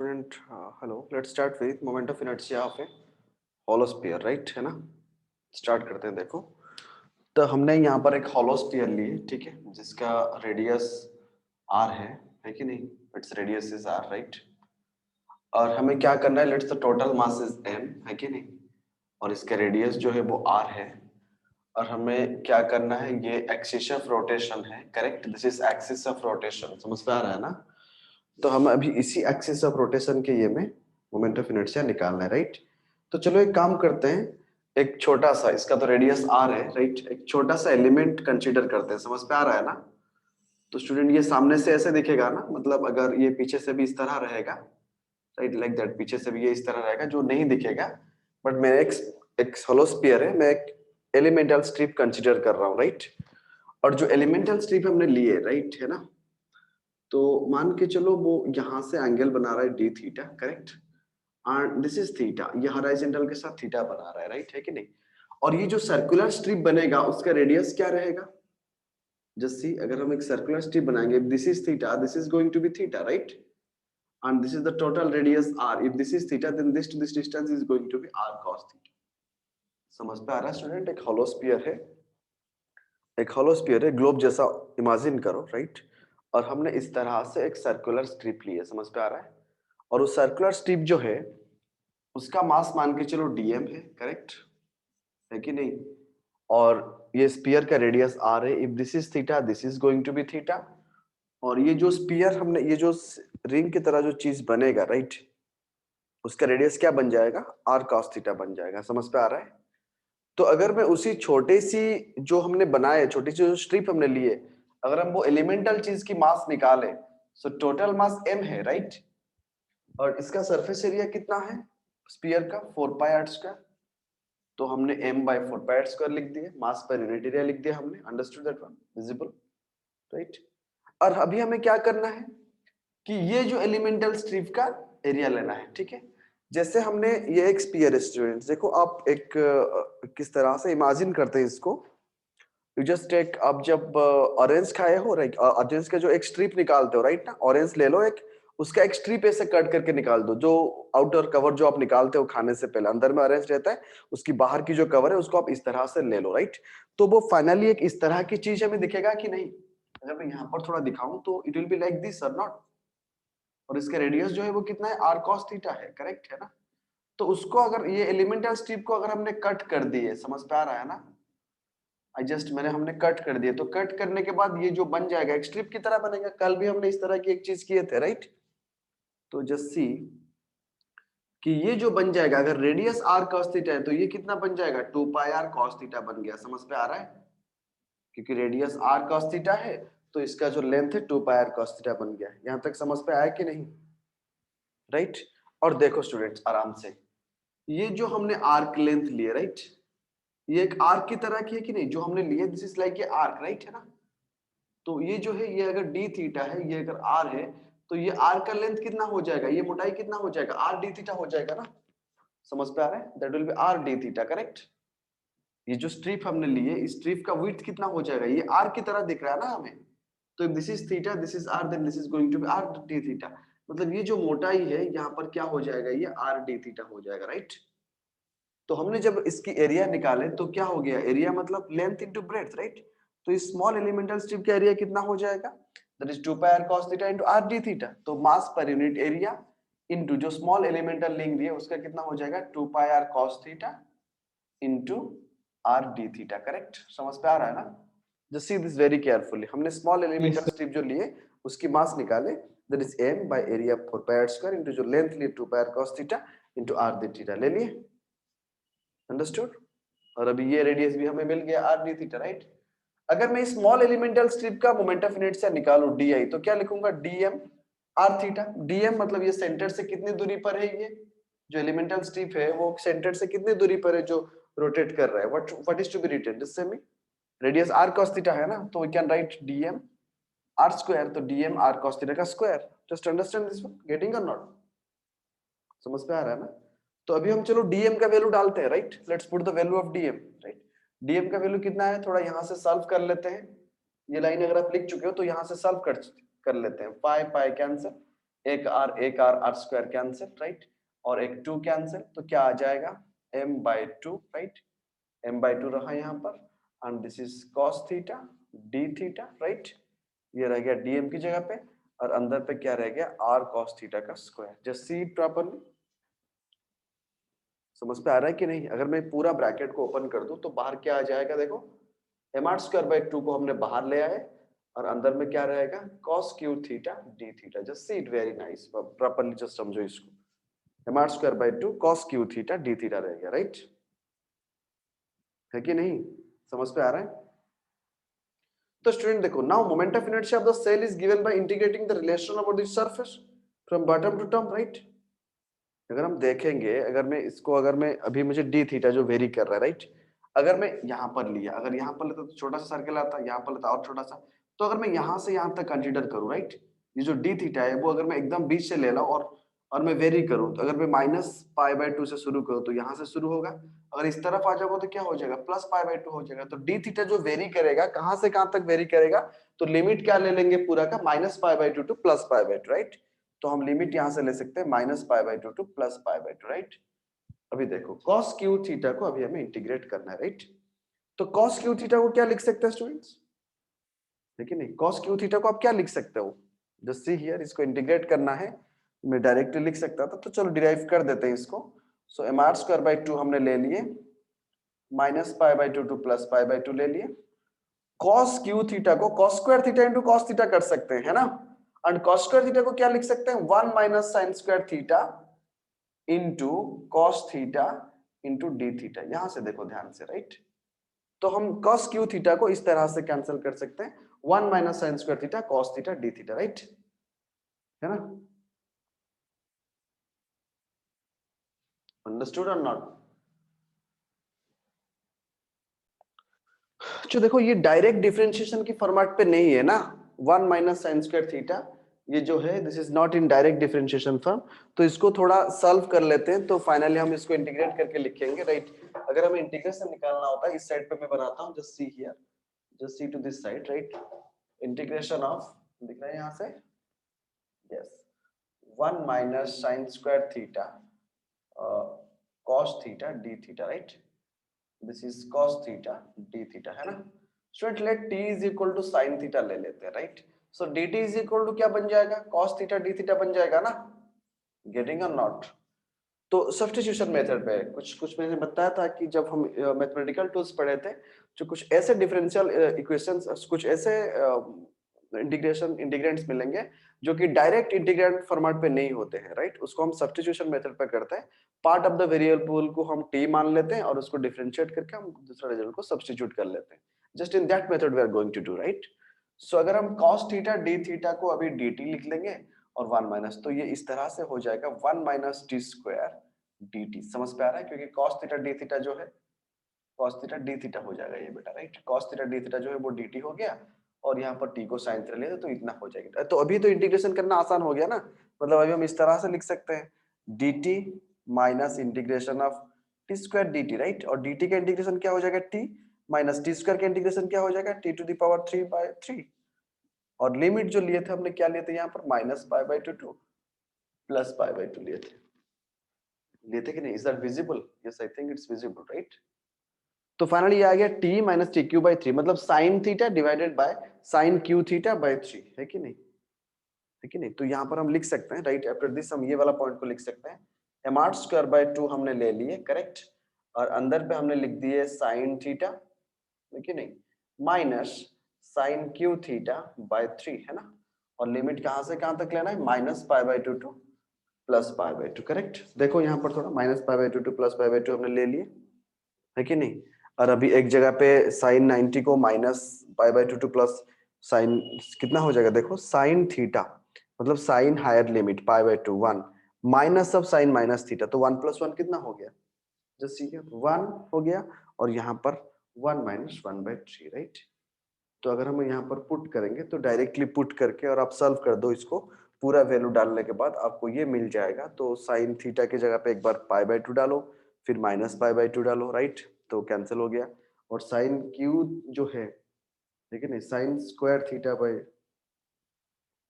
Student hello let's start with moment of inertia of a hollow sphere right है ना। Start करते हैं। देखो तो हमने यहाँ पर एक होलो स्फीयर ली है, ठीक है, जिसका रेडियस r है कि नहीं। Its radius is r right. और हमें क्या करना है, let's the total mass is m है कि नहीं, और इसका रेडियस जो है वो r है। और हमें क्या करना है, ये एक्सिस ऑफ रोटेशन है, correct. This is axis of rotation, समझ में आ रहा है ना। तो हम अभी इसी एक्सिस ऑफ रोटेशन के ये में मोमेंट ऑफ इनर्शिया निकालना है, राइट। तो चलो एक काम करते हैं, एक छोटा सा, इसका तो रेडियस r है राइट, एक छोटा सा एलिमेंट कंसीडर करते हैं। समझ पे आ रहा है ना। तो स्टूडेंट ये सामने से ऐसे दिखेगा ना, मतलब अगर ये पीछे से भी इस तरह रहेगा, राइट, लाइक दैट, पीछे से भी ये इस तरह रहेगा जो नहीं दिखेगा। बट मैं एक होलो स्फीयर है, मैं एक एलिमेंटल स्ट्रिप कंसीडर कर रहा हूँ, राइट। और जो एलिमेंटल स्ट्रिप हमने लिए, राइट है ना, तो मान के चलो वो यहां से एंगल बना रहा है D theta, correct. And this is theta, ये हॉरिजॉन्टल के साथ थीटा बना रहा है, राइट है कि नहीं। और ये जो सर्कुलर स्ट्रिप बनेगा उसका रेडियस क्या रहेगा, जस्ट सी, अगर हम एक सर्कुलर स्ट्रिप बनाएंगे, this is theta, this is going to be theta, right. And this is the total radius r, if this is theta then this to this distance is going to be r cos theta. समझ पे आ रहा है student. एक होलो sphere है, एक होलो sphere है, globe जैसा इमेजिन करो, राइट। और हमने इस तरह से एक सर्कुलर स्ट्रिप ली है, समझ पे आ रहा है। और उस सर्कुलर स्ट्रिप जो है उसका मास मान के चलो dm है, करेक्ट है कि नहीं। और ये स्फीयर का रेडियस r है, if this is theta this is going to be theta. और ये जो स्फीयर हमने, ये जो रिंग की तरह जो चीज बनेगा, राइट, उसका रेडियस क्या बन जाएगा, r cos थीटा बन जाएगा। समझ पे आ रहा है। तो अगर मैं उसी छोटे सी जो हमने बनाए, छोटी सी जो स्ट्रिप हमने लिए, अगर हम वो एलिमेंटल चीज की मास निकाले, सो टोटल मास m है, राइट। और इसका सरफेस एरिया कितना है स्फीयर का, 4 पाई आर स्क्वायर। तो हमने m by 4 pi R square लिख दिया, मास पर यूनिट एरिया लिख दिया हमने। Understood that one, visible, right. और अभी हमें क्या करना है कि ये जो एलिमेंटल स्ट्रिप का एरिया लेना है, ठीक है। जैसे हमने ये एक स्फीयर है स्टूडेंट्स, देखो आप एक किस तरह से इमेजिन करते हैं इसको। यू जस्ट टेक, आप जब ऑरेंज खाए हो, राइट, ऑरेंज का जो एक स्ट्रिप निकालते हो, राइट ना, ऑरेंज ले लो एक, उसका एक स्ट्रिप ऐसे कट करके निकाल दो। जो आउटर कवर जो आप निकालते हो खाने से पहले, अंदर में ऑरेंज रहता है, उसकी बाहर की जो कवर है उसको आप इस तरह से ले लो, राइट। तो वो फाइनली एक इस तरह की चीज हमें दिखेगा कि नहीं। अगर मैं यहाँ पर थोड़ा दिखाऊं तो it will be like this और नॉट। और इसका रेडियस जो है वो कितना है, r cos थीटा है, करेक्ट है ना। तो उसको अगर ये एलिमेंटल स्ट्रिप को अगर हमने कट कर दिए, समझ पे आ रहा है ना। आई जस्ट हमने कट कर दिए, तो कट करने के बाद ये जो बन जाएगा एक स्ट्रिप की तरह बनेगा। कल भी हमने इस तरह की एक चीज किए थे, राइट। तो जस्ट सी कि ये जो बन जाएगा, अगर रेडियस r cos थीटा है तो ये कितना बन जाएगा, 2 पाई r cos थीटा बन गया। समझ पे आ रहा है, क्योंकि रेडियस r cos थीटा है तो इसका जो लेंथ है 2 पाई r cos थीटा बन गया। यहां तक समझ पे आया कि नहीं, राइट। और देखो स्टूडेंट्स आराम से, ये जो हमने आर्क लेंथ लिए, राइट, ये एक आर्क की तरह की है कि नहीं, जो हमने लिए, this is like a arc, right है ना। तो ये जो है, ये अगर डी थीटा है, ये अगर आर है, तो ये आर का लेंथ कितना हो जाएगा, ये मोटाई कितना हो जाएगा, आर डी थीटा हो जाएगा ना। समझ पे आ रहा है, that will B R D theta, correct. ये जो स्ट्रिप हमने ली है, इस स्ट्रिप का विड्थ कितना हो जाएगा, ये आर की तरह दिख रहा है ना हमें। तो this is theta, this is R, then this is going to be R D theta. मतलब ये जो मोटाई है यहाँ पर क्या हो जाएगा, ये आर डी थीटा हो जाएगा, राइट। तो हमने जब इसकी एरिया निकाले तो क्या हो गया, एरिया मतलब लेंथ इनटू ब्रेड्थ, राइट। तो इस स्मॉल एलिमेंटल स्ट्रिप का एरिया कितना हो जाएगा, that is 2 pi r cos theta into r d theta. तो मास पर यूनिट एरिया इनटू जो स्मॉल एलिमेंटल लिंक दिए उसका कितना हो जाएगा, 2 pi r cos theta into r d theta, correct. समझ पे आ रहा है ना। Just see this very carefully, हमने small yes elemental sir. Strip जो लिए उसकी मास निकाले, that is m by area 4 pi r square into जो लेंथ लिए 2 pi r cos theta into r d theta ले लिए। अंडरस्टूड। और अभी ये रेडियस भी हमें मिल गया आर डी थीटा, राइट। अगर मैं स्मॉल एलिमेंटल स्ट्रिप का मोमेंट ऑफ इनर्शिया निकालूं डी आई, तो क्या लिखूंगा, डीएम आर थीटा। डीएम मतलब ये सेंटर से कितनी दूरी पर है, ये जो एलिमेंटल स्ट्रिप है वो सेंटर से कितनी दूरी पर है जो रोटेट कर रहा है। What is to be written, just say me, radius R cos theta है ना, तो we can write DM R square, तो डीएम आर cos थीटा का स्क्वायर। Just understand this one, getting और नॉट, समझ में आ रहा है ना। तो अभी हम चलो डीएम का वैल्यू डालते हैं, right. Let's put the value of DM, right. DM का वैल्यू कितना है, थोड़ा यहां से सॉल्व कर लेते हैं। ये लाइन अगर आप लिख चुके हो तो यहां से सॉल्व कर लेते हैं। पाई पाई कैंसिल, एक आर स्क्वायर कैंसिल, राइट, और एक 2 कैंसिल, तो क्या आ जाएगा m/2, राइट, m/2 रहा यहाँ पर, and this is cos theta d theta, right, ये रह गया dm की जगह पे, और अंदर पे क्या रह गया r cos थीटा का स्क्वायर। जस्ट सी इट प्रॉपर्ली, समझ पे आ रहा है कि नहीं? अगर मैं पूरा ब्रैकेट को ओपन कर दूं तो बाहर क्या आ जाएगा, देखो mr²/2 को हमने बाहर ले आए, और अंदर में क्या रहेगा cos Q theta d theta. Just see it, very nice, properly just समझो इसको, mr²/2 cos Q theta d theta रहेगा, राइट, है कि नहीं? समझ पे आ रहा है? तो स्टूडेंट देखो, now moment of inertia of the shell is given by integrating the relation about the surface from bottom to top, right. अगर हम देखेंगे, अगर मैं अभी मुझे डी थीटा जो वेरी कर रहा है, राइट, अगर मैं यहाँ पर लिया, अगर यहाँ पर लेता तो छोटा सा सर्कल आता, यहाँ पर लेता और छोटा सा, तो अगर मैं यहाँ से यहाँ तक कंसीडर करूँ, राइट, ये जो डी थीटा है वो अगर मैं एकदम बीच से ले ला और मैं वेरी करूँ, तो अगर मैं -π/2 से शुरू करूँ तो यहाँ से शुरू होगा, अगर इस तरफ आ जाओगे तो क्या हो जाएगा +π/2 हो जाएगा। तो डी थीटा जो वेरी करेगा, कहाँ से कहाँ तक वेरी करेगा, तो लिमिट क्या ले लेंगे पूरा का -π/2 टू +π/2, राइट। तो हम लिमिट यहां से ले सकते हैं -π/2 टू +π/2, राइट। अभी देखो cos क्यू थीटा को अभी हमें इंटीग्रेट करना है, राइट। तो cos क्यू थीटा को क्या लिख सकते हैं स्टूडेंट्स, देखिए नहीं, cos क्यू थीटा को आप क्या लिख सकते हो, जस्ट सी हियर, इसको इंटीग्रेट करना है, मैं डायरेक्टली लिख सकता था, तो चलो डिराइव कर देते हैं इसको। सो mr²/2 हमने ले लिए, -π/2 टू +π/2 ले लिए, cos क्यू थीटा को cos² theta into cos theta कर सकते हैं, है ना, एंड cos² थीटा को क्या लिख सकते हैं 1 - sin² theta into cos theta into D theta. यहां से देखो ध्यान से, राइट, तो हम cos क्यू थीटा को इस तरह से कैंसिल कर सकते हैं, 1 - sin² theta cos theta D theta, right, है ना, अंडरस्टूड और नॉट? जो देखो ये डायरेक्ट डिफरेंशिएशन की फॉर्मेट पे नहीं है ना, 1 - sin² थीटा, ये जो है this is not in direct differentiation form, तो इसको थोड़ा सॉल्व कर लेते हैं, तो फाइनली हम इसको इंटीग्रेट करके लिखेंगे, राइट। अगर हमें इंटीग्रेशन निकालना होता है, इस साइड पे मैं बनाता हूं, just see here, just see to this side, right, integration of, दिख रहा है यहां से, yes, 1 - sin² theta cos theta d theta, right, this is cos theta d theta, है ना। Student let t is equal to sin theta ले लेते हैं, right, so dt is equal to क्या बन जाएगा, cos थीटा d थीटा बन जाएगा ना, गेटिंग और नॉट? तो सब्स्टिट्यूशन मेथड पे कुछ कुछ मैंने बताया था कि जब हम मैथमेटिकल टूल्स पढ़े थे, जो कुछ ऐसे डिफरेंशियल इक्वेशंस, कुछ ऐसे इंटीग्रेशन इंटीग्रेंट्स मिलेंगे जो कि डायरेक्ट इंटीग्रेंट फॉर्मेट पे नहीं होते हैं, राइट, उसको हम सब्स्टिट्यूशन मेथड पे करते हैं, पार्ट ऑफ द वेरिएबल को हम t मान लेते हैं और उसको डिफरेंशिएट करके हम दूसरा रिजल्ट को सब्स्टिट्यूट कर लेते हैं। Just in that method we are going to do, right. So अगर हम cos थीटा d थीटा को अभी dt लिख लेंगे और 1 माइनस, तो ये इस तरह से हो जाएगा 1 - t² dt। समझ पे आ रहा है, क्योंकि cos थीटा d थीटा जो है cos थीटा d थीटा हो जाएगा ये बेटा, right, cos theta d theta जो है वो dt हो गया, और यहाँ पर t को sin थीटा ले तो इतना हो जाएगा। तो अभी तो इंटीग्रेशन करना आसान हो गया ना, मतलब अभी हम इस तरह से लिख सकते हैं dt minus integration of t² dt, right, और dt का इंटीग्रेशन क्या हो जाएगा t माइनस t² का इंटीग्रेशन क्या हो जाएगा t⁻3/3, और लिमिट जो लिए थे हमने क्या लिए थे यहाँ पर -π/2 टू +π/2 लिए थे कि नहीं? Is that visible? Yes, I think it's visible, right. तो फाइनली आ गया t - tq/3, मतलब sin theta divided by sin q theta by 3, है कि नहीं, है कि नहीं? तो यहाँ पर हम लिख सकते हैं, राइट, आफ्टर दिस हम ये वाला पॉइंट को लिख सकते हैं, mr²/2 हमने ले लिए, करेक्ट, और अंदर पे हमने लिख दिए sin थीटा, है कि नहीं, minus sin q theta by 3, है ना, और लिमिट कहाँ से कहाँ तक लेना है, -π/2 टू +π/2, करेक्ट। देखो यहाँ पर थोड़ा -π/2 टू +π/2 हमने ले लिए, है कि नहीं, और अभी एक जगह पे sin 90 को -π/2 टू प्लस साइन कितना हो जाएगा, देखो sin थीटा, मतलब sin higher limit π/2 1 minus of sin minus theta, तो 1 + 1 कितना हो गया, जस्ट ठीक है 1 हो गया, और यहाँ पर 1 - 1/3, राइट। तो अगर हम यहाँ पर पुट करेंगे, तो डायरेक्टली पुट करके और आप सॉल्व कर दो इसको, पूरा वैल्यू डालने के बाद आपको ये मिल जाएगा। तो sin थीटा की जगह पे एक बार π/2 डालो, फिर -π/2 डालो, राइट, तो कैंसिल हो गया, और sin क्यू जो है, ठीक है नहीं, sin² थीटा बाय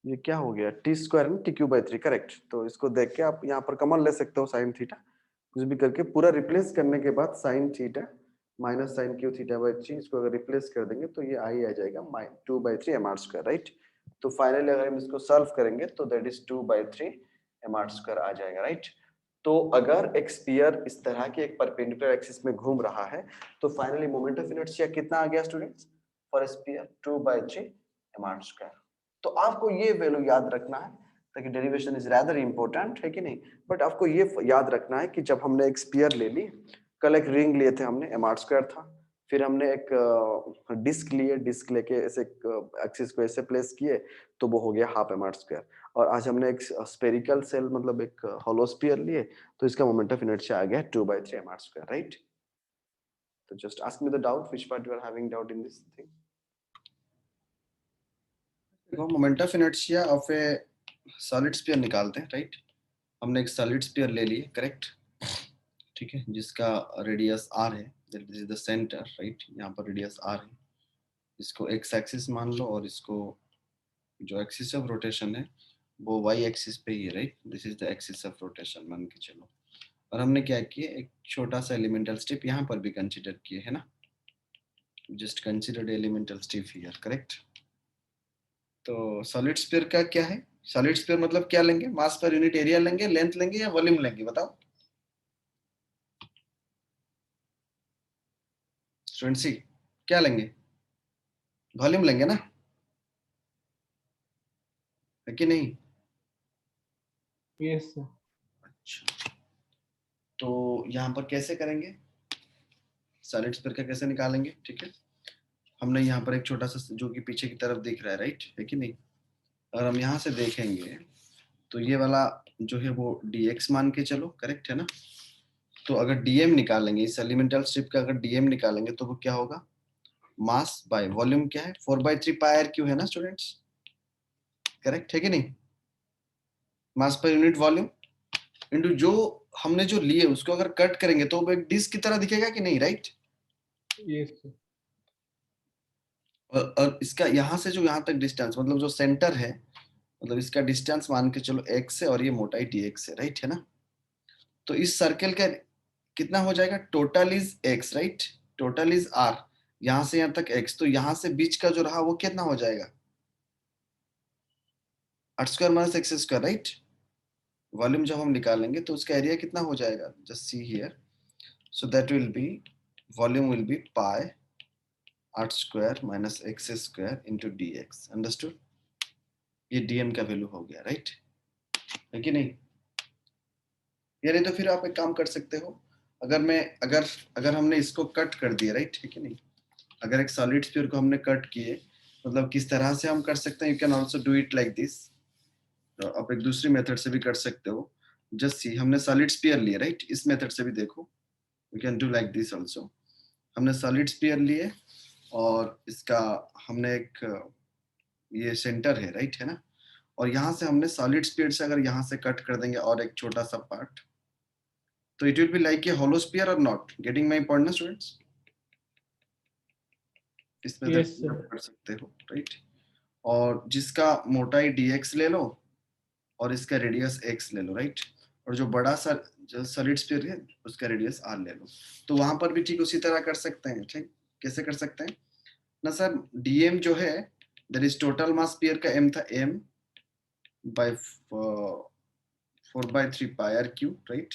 ये क्या हो गया, टी स्क्वायर में टी क्यू बाई 3, करेक्ट। तो इसको देख के आप यहाँ पर कॉमन ले सकते हो साइन थीटा, कुछ भी करके पूरा रिप्लेस करने के बाद sine theta minus sine cube theta by 3, इसको अगर रिप्लेस कर देंगे तो ये आई आ जाएगा 2/3 एम आर स्क्वायर, राइट। तो फाइनली अगर हम इसको सॉल्व करेंगे तो that is 2/3 M R square आ जाएगा, राइट। तो अगर एक स्फीयर इस तरह के एक परपेंडिकुलर एक्सिस में घूम रहा है तो फाइनली मोमेंट ऑफ इनर्शिया कितना आ गया students for sphere, 2/3 M R square. तो आपको ये वैल्यू याद रखना है, ताकि डेरिवेशन इज रैदर इंपॉर्टेंट है कि नहीं, बट आपको ये याद रखना है कि जब हमने एक स्पीयर ले ली, कल एक रिंग लिए थे हमने, एम आर स्क्वायर था, फिर हमने एक डिस्क लिए, डिस्क लेके ऐसे एक्सिस को ऐसे प्लेस किए तो वो हो गया हाफ एम आर स्क्वायर। और आज हमने एक स्पेरिकल सेल मतलब एक होलो स्पीयर लिए, तो इसका मोमेंट ऑफ इनर्शिया आ गया 2/3 एम आर स्क्वायर, राइट। तो just ask me the doubt, which part you are having doubt in this thing. देखो moment of inertia of a solid sphere निकालते हैं, राइट। हमने एक सॉलिड स्फीयर ले लिए, करेक्ट, ठीक है, जिसका रेडियस आर है, this is the centre, right. यहाँ पर रेडियस आर है, इसको एक्स एक्सिस मान लो और इसको जो एक्सिस ऑफ रोटेशन है वो वाई एक्सिस पे ही है, right. This is the axis of rotation मान के चलो। और हमने क्या किया, एक छोटा सा एलिमेंटल स्टेप यहाँ पर भी कंसिडर किए है ना, just considered elemental step here, correct. तो सॉलिड स्फीयर का क्या है, सॉलिड स्फीयर मतलब क्या लेंगे, मास पर यूनिट एरिया लेंगे, लेंथ लेंगे या वॉल्यूम लेंगे, बताओ स्टूडेंट सी, क्या लेंगे, वॉल्यूम लेंगे ना, है कि नहीं। Yes sir. अच्छा, तो यहाँ पर कैसे करेंगे, सॉलिड स्फीयर का कैसे निकालेंगे, ठीक है। हमने यहाँ पर एक छोटा सा जो कि पीछे की तरफ दिख रहा है, राइट, है कि नहीं। अगर हम यहाँ से देखेंगे तो ये वाला जो है वो dx मान के चलो, करेक्ट है ना। तो अगर dm निकालेंगे, इस एलिमेंटल स्ट्रिप का अगर dm निकालेंगे तो वो क्या होगा, मास बाय वॉल्यूम क्या है, 4/3 पाई आर क्यू है ना स्टूडेंट्स, करेक्ट है कि नहीं। मास पर यूनिट वॉल्यूम इंटू जो हमने जो लिए उसको अगर कट करेंगे तो वो एक डिस्क की तरह दिखेगा कि नहीं, राइट। Yes sir. और इसका यहाँ से जो यहाँ तक डिस्टेंस मतलब जो सेंटर है, मतलब इसका डिस्टेंस मान के चलो x है और ये मोटाई dx है, राइट है ना। तो इस सर्कल का कितना हो जाएगा, total is x, right, total is r, यहाँ से यहाँ तक x, तो यहाँ से बीच का जो रहा वो कितना हो जाएगा, R square minus X square, right. Volume जब हम निकालेंगे तो उसका एरिया कितना हो जाएगा, just see here, so that will be, volume will be pi R square minus X square into D X, understood. ये dm का वैल्यू हो गया, राइट, है कि नहीं। यानी तो फिर आप एक काम कर सकते हो, अगर मैं अगर अगर हमने इसको कट कर दिया, राइट, है कि नहीं, अगर एक सॉलिड स्फीयर को हमने कट किए, मतलब किस तरह से हम कर सकते हैं, you can also do it like this. आप एक दूसरी मेथड से भी कर सकते हो, जस्ट सी, हमने सॉलिड स्फीयर लिए, राइट, इस मेथड से भी देखो, you can do like this also. हमने सॉलिड स्फीयर लिए और इसका हमने एक ये सेंटर है, राइट है ना, और यहाँ से हमने सॉलिड स्फीयर से अगर यहाँ से कट कर देंगे और एक छोटा सा पार्ट, तो it will be like a hollow sphere or not, getting my point ना स्टूडेंट्स। इस मेथड यस से सर। आप कर सकते हो, राइट। और जिसका मोटाई dx ले लो और इसका रेडियस x ले लो, राइट। और जो बड़ा सा जो सॉलिड स्फीयर है उसका रेडियस r ले लो। तो वहां पर भी ठीक उसी तरह कर सकते हैं, ठीक, कैसे कर सकते हैं ना सर, dm जो है that is total mass sphere का m था, m by 4/3 pi R cube, right,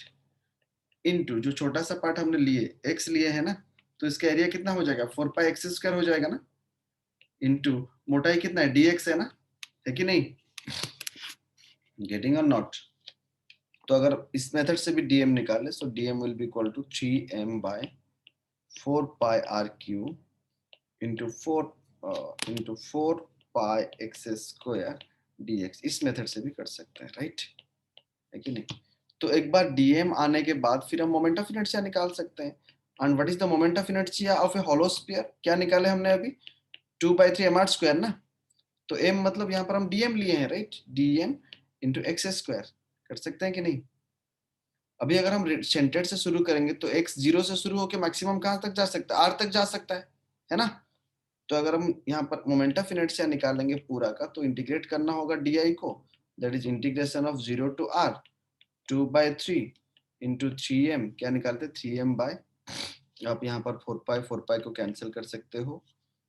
into जो छोटा सा पार्ट हमने लिए x लिए है ना, तो इसका एरिया कितना हो जाएगा, 4 पाई एक्स स्क्वायर हो जाएगा ना, इनटू मोटाई कितना है, dx है ना, है कि नहीं, गेटिंग और नॉट। तो अगर इस मेथड से भी dm निकाले, so dm will be equal to 3m by 4 pi R cube into 4 pi X square dx, इस मेथड से भी कर सकते हैं, राइट, है कि नहीं। तो एक बार dm आने के बाद फिर हम मोमेंट ऑफ इनर्शिया निकाल सकते हैं। And what is the moment of inertia of a hollow sphere, क्या निकाले हमने अभी, 2/3 एम आर स्क्वायर ना। तो m मतलब यहाँ पर हम dm लिए हैं, right, dm into x square, कर सकते हैं कि नहीं। अभी अगर हम सेंटर से शुरू करेंगे तो x 0 से शुरू होकर मैक्सिमम कहां तक जा सकता है, r तक जा सकता है ना। तो अगर हम यहाँ पर मोमेंट ऑफ इनर्शिया निकालेंगे पूरा का, तो इंटीग्रेट करना होगा डी को, that is integration of 0 to r 2/3 into 3m, क्या निकालते 3m बाय, आप यहाँ पर 4 पाई को कैंसिल कर सकते हो,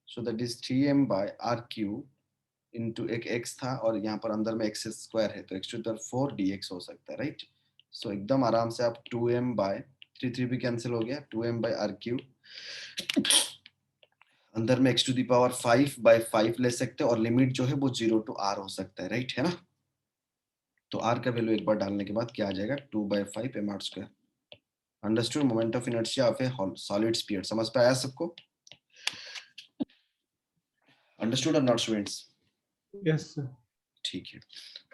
so that is 3m by R cube into एक x था और यहाँ पर अंदर में x स्क्वायर है, तो x टू द 4 dx हो सकता है, राइट। सो एकदम आराम से आप 2m बाय 3 भी कैंसिल हो गया, 2m बाय आर क्यू, अंदर में x टू द पावर 5/5 ले सकते हैं और लिमिट जो है वो 0 to r हो सकता है, राइट है ना। तो r का वैल्यू एक बार डालने के बाद क्या आ जाएगा 2/5 m/2। Understood moment of inertia of a solid sphere, समझ पे आया सबको? अंडरस्टूड और नॉट स्टूडेंट्स? Yes sir. ठीक है,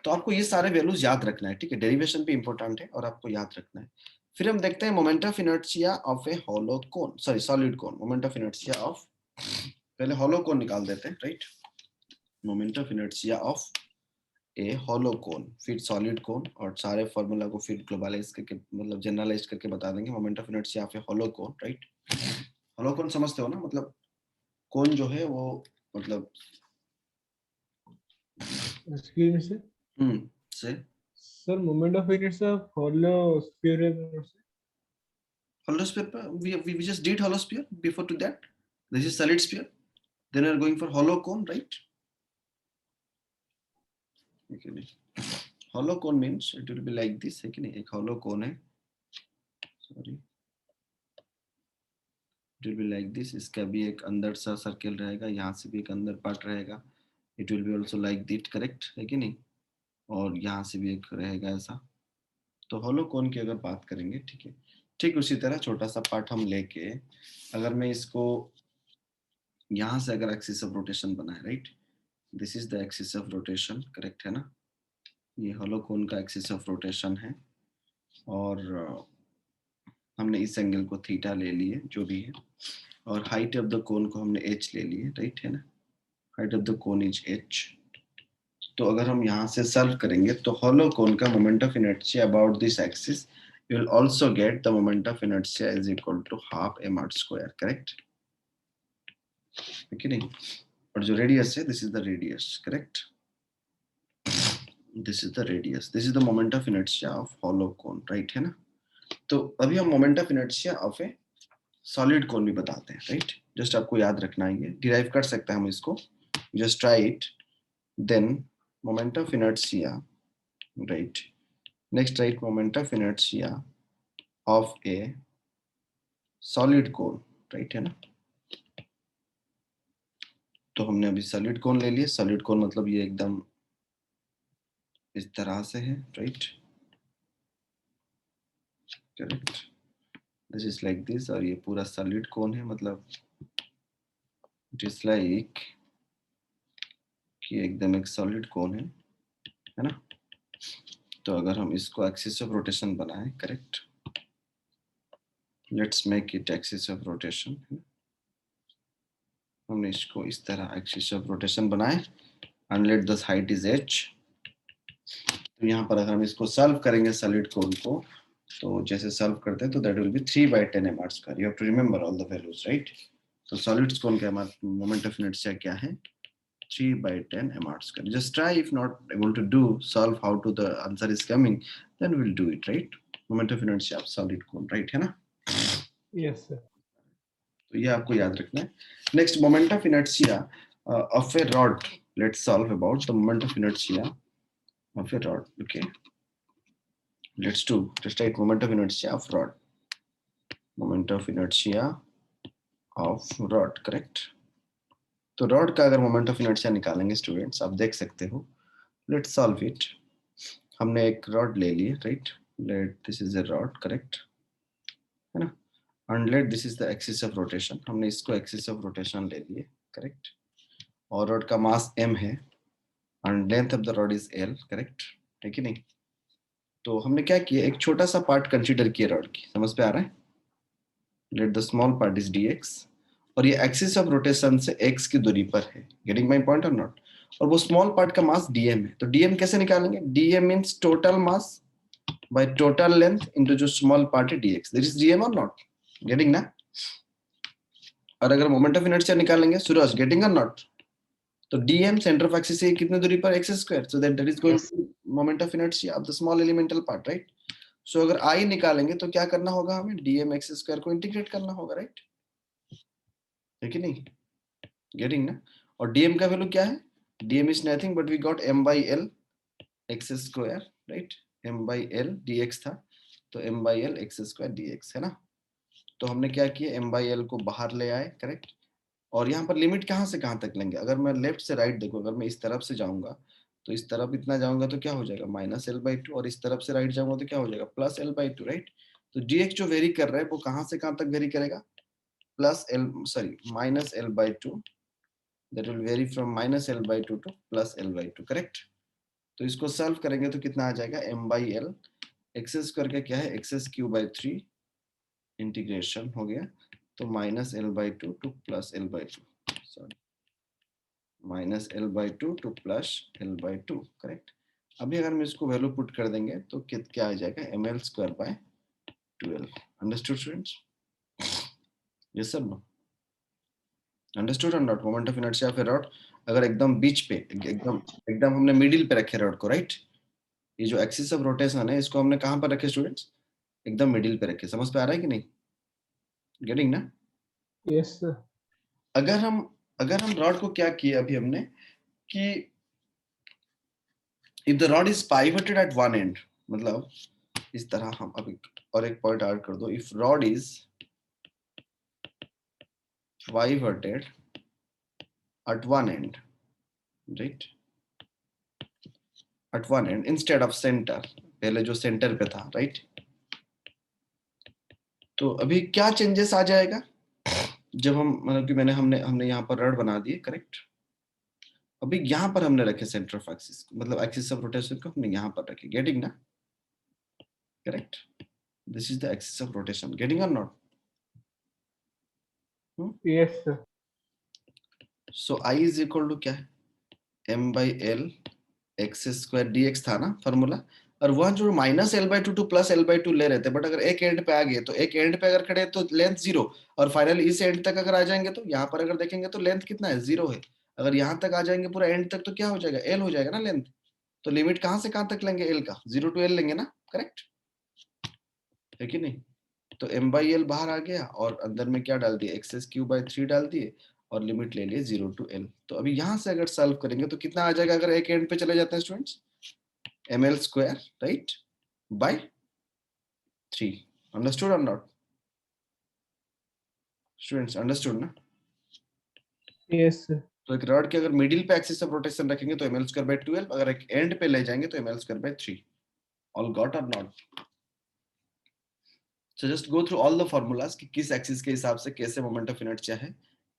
तो आपको ये सारे वैल्यूज याद रखना है, ठीक है, डेरिवेशन भी इंपॉर्टेंट है और आपको याद रखना है। फिर हम देखते हैं moment of inertia of a hollow cone, sorry solid cone, moment of inertia of, पहले हॉलो कोन निकाल देते हैं, right. Moment of inertia of a hollow cone, फिर सॉलिड कोन, और सारे फॉर्मूला को फिर ग्लोबलाइज करके, मतलब जनरलाइज करके बता देंगे। Moment of inertia of a hollow cone, right. Hollow cone समझते हो ना, मतलब कोन जो है वो, मतलब एक्सक्यूज मी सर। से sir moment of inertia hollow sphere है sir. hollow sphere, we just did hollow sphere before to that. This is solid sphere, then we are going for hollow cone, right? Okay, hollow cone means it will be like this है कि नहीं, एक hollow cone है, sorry, it will be like this, इसका भी एक अंदर सा सर्कल रहेगा, यहाँ से भी एक अंदर पार्ट रहेगा, it will be also like that, correct है कि नहीं, और यहाँ से भी एक रहेगा ऐसा। तो hollow cone की अगर बात करेंगे, ठीक है, ठीक उसी तरह छोटा सा पार्ट हम लेके, अगर मैं इसको यहाँ से अगर एक्सिस ऑफ रोटेशन बनाए, right, this is the axis of rotation, correct है ना, ये हॉलो कोन का एक्सिस ऑफ रोटेशन है, और हमने इस एंगल को थीटा ले लिए जो भी है, और हाइट ऑफ द कोन को हमने h ले लिए, राइट है ना, height of the cone is h। तो अगर हम यहाँ से सॉल्व करेंगे तो हॉलो कोन का moment of inertia about this axis, you will also get the moment of inertia is equal to half m/2, correct है कि नहीं, और जो रेडियस है this is the radius, correct, this is the radius, this is the moment of inertia of hollow cone, right है ना। तो अभी हम moment of inertia of a solid कोन भी बताते हैं, राइट, जस्ट आपको याद रखना है, ये डिराइव कर सकते हैं हम इसको, just try it, then moment of inertia, right, next right moment of inertia of a solid cone, right है ना। तो हमने अभी सॉलिड कोन ले लिए, सॉलिड कोन मतलब ये एकदम इस तरह से है, right, correct, this is like this, और ये पूरा सॉलिड कोन है, मतलब इट इज लाइक कि एकदम एक सॉलिड कोन है ना। तो अगर हम इसको एक्सिस ऑफ रोटेशन बनाएं, correct, let's make it axis of rotation, हमने इसको इस तरह एक्सिस ऑफ रोटेशन बनाए, and let the height is h। तो यहाँ पर अगर हम इसको सॉल्व करेंगे सॉलिड कोन को, तो जैसे सॉल्व करते हैं तो that will be 3/10 m/2, you have to remember all the values, right. तो सॉलिड कोन का मोमेंट ऑफ इनर्शिया क्या है, 3/10 m/2। just try, if not able to do solve how to the answer is coming, then we'll do it, right, moment of inertia of solid cone, right है ना। Yes sir. तो ये आपको याद रखना है। Next moment of inertia of a rod, let's solve about the moment of inertia of a rod, okay, let's do just write moment of inertia of rod, moment of inertia of rod, correct। तो rod का अगर moment of inertia निकालेंगे students, आप देख सकते हो, let's solve it. हमने एक रॉड ले ली, right, let this is a rod, correct है ना, and let this is the axis of rotation, हमने इसको एक्सिस ऑफ रोटेशन ले लिए, करेक्ट, और रॉड का मास m है, and length of the rod is l, correct है कि नहीं। तो हमने क्या किया, एक छोटा सा पार्ट कंसीडर किया रॉड की, समझ पे आ रहा है, let the small part is dx, और ये एक्सिस ऑफ रोटेशन से x की दूरी पर है, गेटिंग माय पॉइंट और नॉट, और वो स्मॉल पार्ट का मास dm है। तो dm कैसे निकालेंगे, dm means total mass by total length into जो स्मॉल पार्ट है dx, दिस इज dm और नॉट, गेटिंग ना। और अगर मोमेंट ऑफ इनर्शिया निकालेंगे, सूरज गेटिंग और नॉट, तो dm सेंटर ऑफ एक्सिस से कितने दूरी पर x square, so that is going Yes. To moment of inertia of the small elemental part, right. So अगर I निकालेंगे तो क्या करना होगा हमें, dm x स्क्वायर को इंटीग्रेट करना होगा, राइट, है कि नहीं, गेटिंग ना। और dm का वैल्यू क्या है, dm is nothing but we got m by l x square, right, m by l dx था, तो m by l x square dx है ना। तो हमने क्या किया, m by l को बाहर ले आए, करेक्ट। और यहाँ पर लिमिट कहाँ से कहाँ तक लेंगे, अगर मैं लेफ्ट से राइट देखो, अगर मैं इस तरफ से जाऊंगा तो इस तरफ इतना जाऊंगा तो क्या हो जाएगा, -l/2, और इस तरफ से राइट जाऊंगा तो क्या हो जाएगा, +l/2, राइट। तो dx जो वेरी कर रहा है वो कहाँ से कहाँ तक वेरी करेगा, -l/2, that will vary from -l/2 to +l/2, correct. तो इसको सॉल्व करेंगे तो कितना आ जाएगा, m by l x square का क्या है, x³/3 इंटीग्रेशन हो गया, तो -l/2 to +l/2, sorry, -l/2 to +l/2, correct. अभी अगर हम इसको वैल्यू पुट कर देंगे तो क्या आ जाएगा, ml²/12। Understood students, yes sir no, understood और not. Moment of inertia of a rod अगर एकदम बीच पे, एकदम एकदम हमने मिडिल पे रखे रॉड को, राइट, ये जो एक्सिस ऑफ रोटेशन है इसको हमने कहाँ पर रखे स्टूडेंट्स, एकदम मिडिल पे रखे, समझ पे आ रहा है कि नहीं, गेटिंग ना। Yes, sir. अगर हम रॉड को क्या किए अभी हमने कि if the rod is pivoted at one end, मतलब इस तरह हम अभी और एक पॉइंट ऐड कर दो, if rod is pivoted at one end, right, at one end instead of center, पहले जो सेंटर पे था, राइट। तो अभी क्या चेंजेस आ जाएगा जब हम, मतलब कि हमने यहाँ पर रॉड बना दिए, करेक्ट। अभी यहाँ पर हमने रखे सेंटर ऑफ एक्सिस, मतलब एक्सिस ऑफ रोटेशन को हमने यहाँ पर रखे, गेटिंग ना, correct. This is the axis of rotation, getting और not. Yes, sir. So I is equal to क्या है, m by l x² dx था ना फॉर्मूला, और वह जो -l/2 टू +l/2 ले रहे थे, बट अगर एक एंड पे आ गए तो एक एंड पे अगर खड़े तो लेंथ 0, और फाइनली इस एंड तक अगर आ जाएंगे तो यहाँ पर अगर देखेंगे तो लेंथ कितना है, 0 है। अगर यहाँ तक आ जाएंगे पूरा एंड तक तो क्या हो जाएगा, l हो जाएगा ना लेंथ। तो लिमिट कहाँ से कहाँ तक लेंगे, l का 0 to l लेंगे ना, करेक्ट है कि नहीं। तो m by l बाहर आ गया और अंदर में क्या डाल दिया, x³/3 डाल दिए और लिमिट ले लिए 0 to l। तो अभी यहाँ से अगर सॉल्व करेंगे तो कितना आ जाएगा, अगर एक एंड पे चले जाते हैं students, ml², right, by 3। Understood और नॉट स्टूडेंट्स, अंडरस्टूड ना। Yes, sir. तो एक रॉड के अगर मिडिल पे एक्सिस ऑफ रोटेशन रखेंगे तो ml²/12, अगर एक एंड पे ले जाएंगे तो ml²/3। ऑल गॉट और not. So just go through all the formulas कि किस एक्सिस के हिसाब से कैसे मोमेंट ऑफ इनर्शिया है।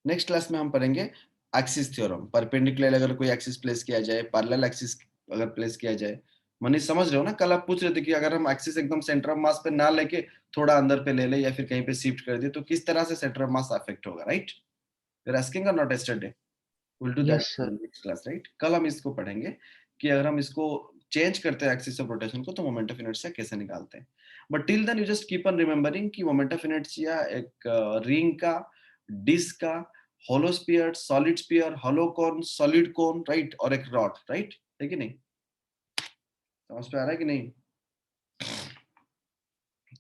नेक्स्ट क्लास में हम पढ़ेंगे एक्सिस थ्योरम, परपेंडिकुलर अगर कोई एक्सिस प्लेस किया जाए, पैरेलल एक्सिस अगर प्लेस किया जाए। मनीष समझ रहे हो ना, कल आप पूछ रहे थे कि अगर हम एक्सिस एकदम सेंटर ऑफ मास पे ना लेके थोड़ा अंदर पे ले ले या फिर कहीं पे शिफ्ट कर दे तो किस तरह से सेंटर ऑफ मास अफेक्ट होगा, राइट। यू आर आस्किंग और not yesterday, will do that Yes, sir. Next class, right. कल हम इसको पढ़ेंगे कि अगर हम इसको चेंज करते हैं एक्सिस ऑफ रोटेशन को तो मोमेंट ऑफ इनर्शिया कैसे निकालते हैं। But till then you just keep on remembering कि मोमेंट ऑफ इनर्शिया एक रिंग का, डिस्क का, hollow sphere, solid sphere, hollow cone, solid cone, right, और एक रॉड, राइट, है कि नहीं, समझ पे आ रहा है कि नहीं,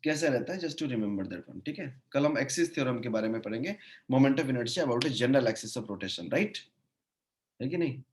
कैसे रहता है, just to remember that one, ठीक है। कल हम एक्सिस थ्योरम के बारे में पढ़ेंगे, moment of inertia about a general axis of rotation, right, है कि नहीं।